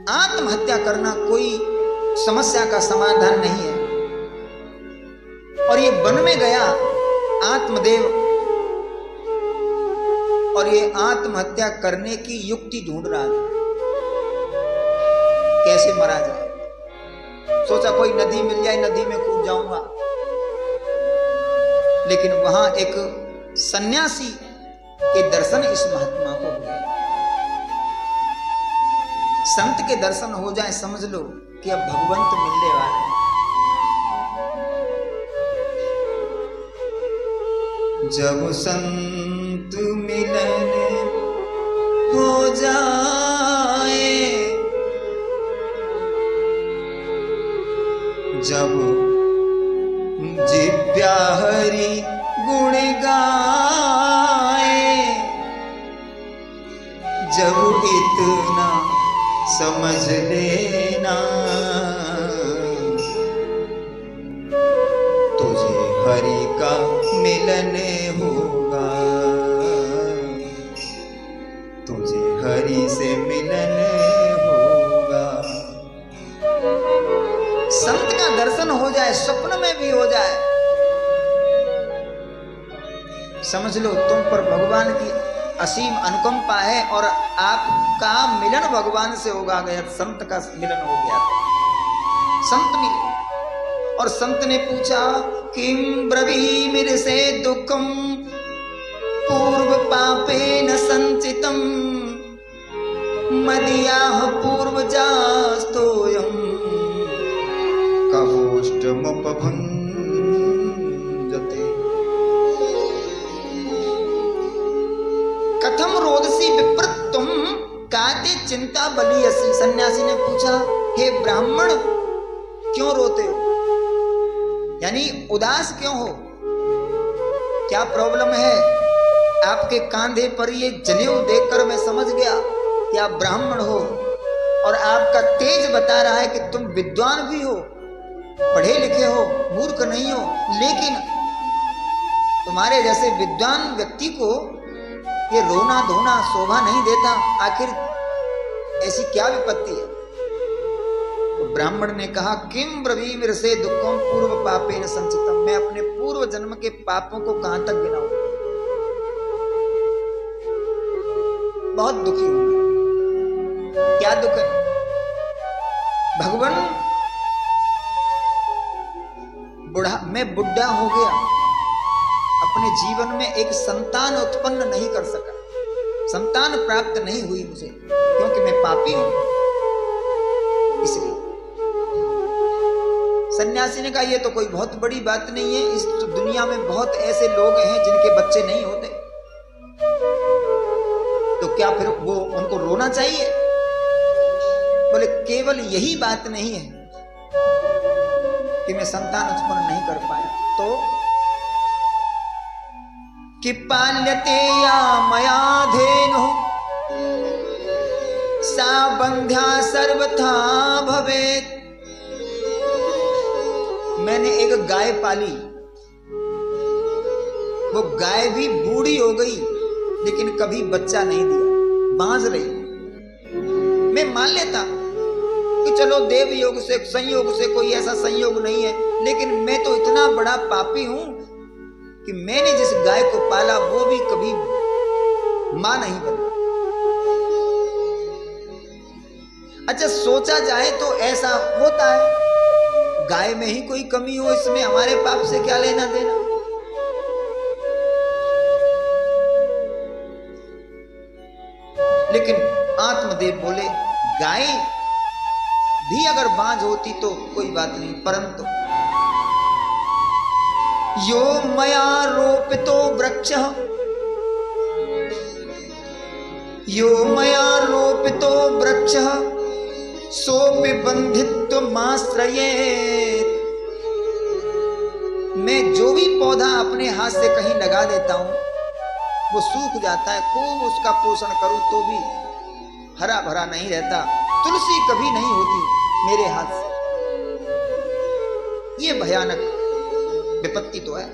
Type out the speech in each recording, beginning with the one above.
आत्महत्या करना कोई समस्या का समाधान नहीं है। और ये वन में गया आत्मदेव और ये आत्महत्या करने की युक्ति ढूंढ रहा था, कैसे मरा जाए। सोचा कोई नदी मिल जाए, नदी में कूद जाऊंगा। लेकिन वहां एक सन्यासी के दर्शन इस महात्मा को हुए। संत के दर्शन हो जाए समझ लो कि अब भगवंत मिलने वाले हैं। जब संत मिलन हो जाए, जब जिव्या हरि गुण गाए, जब इतना समझ लेना तुझे हरि का मिलन होगा, तुझे हरि से मिलन होगा। संत का दर्शन हो जाए, स्वप्न में भी हो जाए, समझ लो तुम पर भगवान की असीम अनुकंपा है और आपका मिलन भगवान से होगा। गया संत का मिलन हो गया, संत मिले। और संत ने पूछा किम ब्रवीमिर से दुखम पूर्व पापेन संचितम मदियाह पूर्वजास्तोयम कवोष्टमुपभुञ्जते। कथम रोदसी विप्रत्वम काते चिंता बलियसी। सन्यासी ने पूछा हे ब्राह्मण क्यों रोते हो, यानी उदास क्यों हो, क्या प्रॉब्लम है। आपके कांधे पर ये जनेऊ देखकर मैं समझ गया कि आप ब्राह्मण हो और आपका तेज बता रहा है कि तुम विद्वान भी हो, पढ़े लिखे हो, मूर्ख नहीं हो। लेकिन तुम्हारे जैसे विद्वान व्यक्ति को ये रोना धोना शोभा नहीं देता। आखिर ऐसी क्या विपत्ति है। तो ब्राह्मण ने कहा किम ब्रवीमिर से दुखम पूर्व पापेन संचितम। मैं अपने पूर्व जन्म के पापों को कहां तक गिनाऊं, बहुत दुखी हूं मैं। क्या दुख है भगवान, मैं बुढ़ा हो गया, अपने जीवन में एक संतान उत्पन्न नहीं कर सका, संतान प्राप्त नहीं हुई मुझे, क्योंकि मैं पापी हूं। इसलिए सन्यासी ने कहा यह तो कोई बहुत बड़ी बात नहीं है, इस दुनिया में बहुत ऐसे लोग हैं जिनके बच्चे नहीं होते, तो क्या फिर वो उनको रोना चाहिए। बोले केवल यही बात नहीं है कि मैं संतान उत्पन्न नहीं कर पाया, तो कि पाल्यते या मया धेनु सा बंध्या सर्वथा भवेत्। मैंने एक गाय पाली, वो गाय भी बूढ़ी हो गई लेकिन कभी बच्चा नहीं दिया, बांझ रही। मैं मान लेता कि चलो देव योग से संयोग से कोई ऐसा संयोग नहीं है, लेकिन मैं तो इतना बड़ा पापी हूं कि मैंने जिस गाय को पाला वो भी कभी मां नहीं बनी। अच्छा सोचा जाए तो ऐसा होता है, गाय में ही कोई कमी हो, इसमें हमारे पाप से क्या लेना देना। लेकिन आत्मदेव बोले गाय भी अगर बांझ होती तो कोई बात नहीं, परंतु यो मया रोपितो वृक्षः, यो मया रोपितो वृक्षः सोपि बन्धित्वमाश्रयेत्। मैं जो भी पौधा अपने हाथ से कहीं लगा देता हूं वो सूख जाता है, खूब उसका पोषण करूं तो भी हरा भरा नहीं रहता। तुलसी कभी नहीं होती मेरे हाथ से। ये भयानक विपत्ति तो है।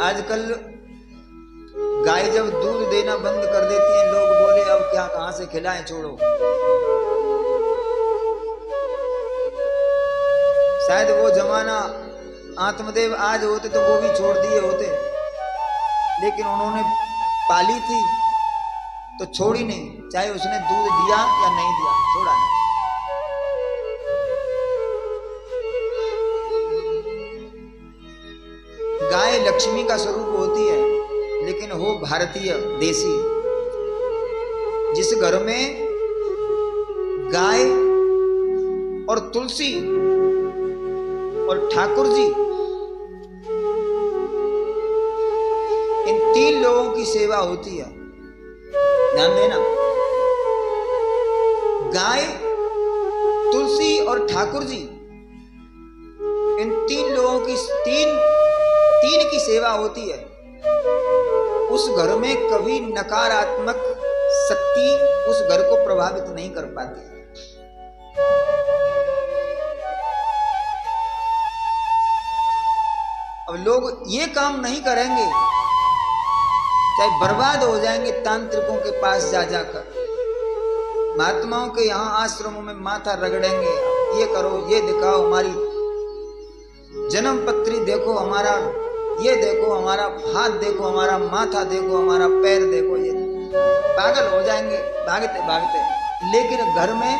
आजकल गाय जब दूध देना बंद कर देती है, लोग बोले अब क्या कहां से खिलाएं, छोड़ो। शायद वो जमाना आत्मदेव आज होते तो वो भी छोड़ दिए होते, लेकिन उन्होंने पाली थी तो छोड़ी नहीं, चाहे उसने दूध दिया या नहीं दिया, छोड़ा नहीं। गाय लक्ष्मी का स्वरूप होती है, लेकिन हो भारतीय देसी। जिस घर में गाय और तुलसी और ठाकुर जी, इन तीन लोगों की सेवा होती है, ध्यान देना। गाय, तुलसी और ठाकुर जी, इन तीन लोगों की तीन की सेवा होती है। उस घर में कभी नकारात्मक शक्ति उस घर को प्रभावित नहीं कर पाती। अब लोग ये काम नहीं करेंगे, चाहे बर्बाद हो जाएंगे तांत्रिकों के पास जा जाकर, महात्माओं के यहाँ आश्रमों में माथा रगड़ेंगे, ये करो, ये दिखाओ, हमारी जन्म पत्री देखो, हमारा ये देखो, हमारा हाथ देखो, हमारा माथा देखो, हमारा पैर देखो, ये पागल हो जाएंगे भागते भागते। लेकिन घर में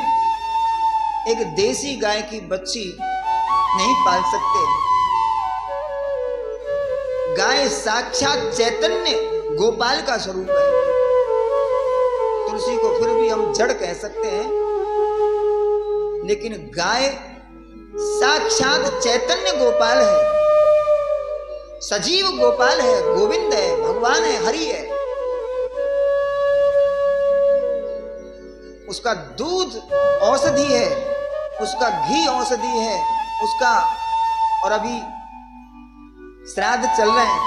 एक देसी गाय की बच्ची नहीं पाल सकते। गाय साक्षात चैतन्य गोपाल का स्वरूप है। तुलसी को फिर भी हम जड़ कह सकते हैं, लेकिन गाय साक्षात चैतन्य गोपाल है, सजीव गोपाल है, गोविंद है, भगवान है, हरि है। उसका दूध औषधि है, उसका घी औषधि है, उसका, और अभी श्राद्ध चल रहे हैं,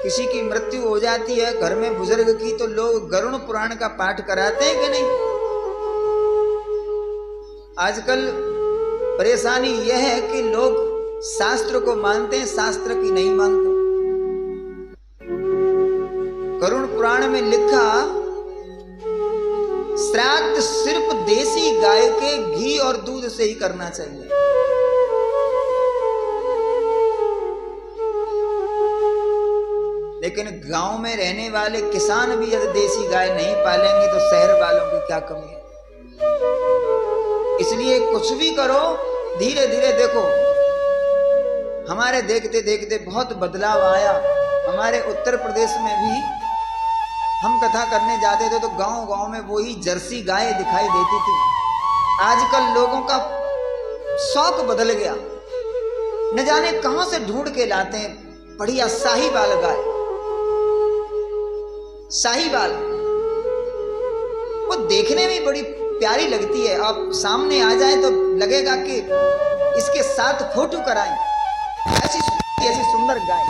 किसी की मृत्यु हो जाती है घर में बुजुर्ग की, तो लोग गरुड़ पुराण का पाठ कराते हैं कि नहीं? आजकल परेशानी यह है कि लोग शास्त्र को मानते हैं, शास्त्र की नहीं मानते। गरुड़ पुराण में लिखा, श्राद्ध सिर्फ देसी गाय के घी और दूध से ही करना चाहिए। लेकिन गांव में रहने वाले किसान भी यदि देसी गाय नहीं पालेंगे तो शहर वालों की क्या कमी है। इसलिए कुछ भी करो, धीरे धीरे देखो, हमारे देखते देखते बहुत बदलाव आया। हमारे उत्तर प्रदेश में भी हम कथा करने जाते थे तो गांव गांव में वही जर्सी गाय दिखाई देती थी। आजकल लोगों का शौक बदल गया, न जाने कहां से ढूंढ के लाते हैं बढ़िया साहीवाल गाय। साहीवाल वो देखने में बड़ी प्यारी लगती है, आप सामने आ जाए तो लगेगा कि इसके साथ फोटो कराएं, ऐसी सुंदर गाय।